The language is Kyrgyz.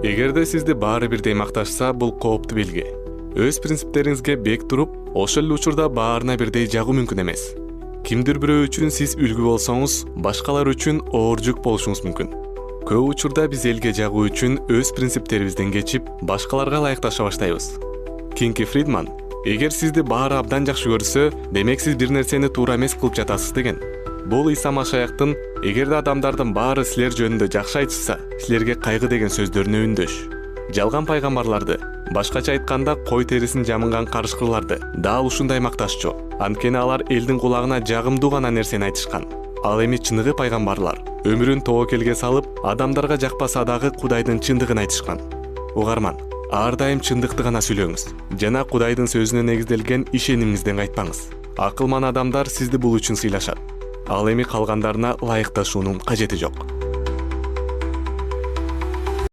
Эгерде сизди баары бирдей макташса, бул кооптуу белги. Өз принциптериңизге бек туруп, ошол эле учурда баарына бирдей жагуу мүмкүн эмес. Кимдир бирөө үчүн сиз үлгү болсоңуз, башкалар үчүн оор жүк болушуңуз мүмкүн. Көп учурда биз элге жагуу үчүн өз принциптерибизден кечип, башкаларга ылайыкташа баштайбыз. Кинги Фридман, эгер сизди баары абдан жакшы көрсө, демек сиз бир нерсени туура эмес кылып жатасыз деген. Бул Иса Машаяктын эгерде адамдардын баары силер жөнүндө жакшы айтышса, силерге кайгы деген сөздөрүнө үндөш. Жалган пайгамбарларды, башкача айтканда кой терисин жамынган карышкырларды дал ушундай макташчу. Анткени алар элдин кулагына жагымдуу гана нерсени айтышкан. Ал эми чыныгы пайгамбарлар өмүрүн тобокелге салып, адамдарга жакпаса дагы Кудайдын чындыгын айтышкан. Угарман, ар дайым чындыкты гана сүйлөңүз жана Кудайдын сөзүнө негизделген ишенимиңизден кайтпаңыз. Акылман адамдар сизди бул үчүн сыйлашат. Ал эми калгандарына ылайыкташуунун кажети жок.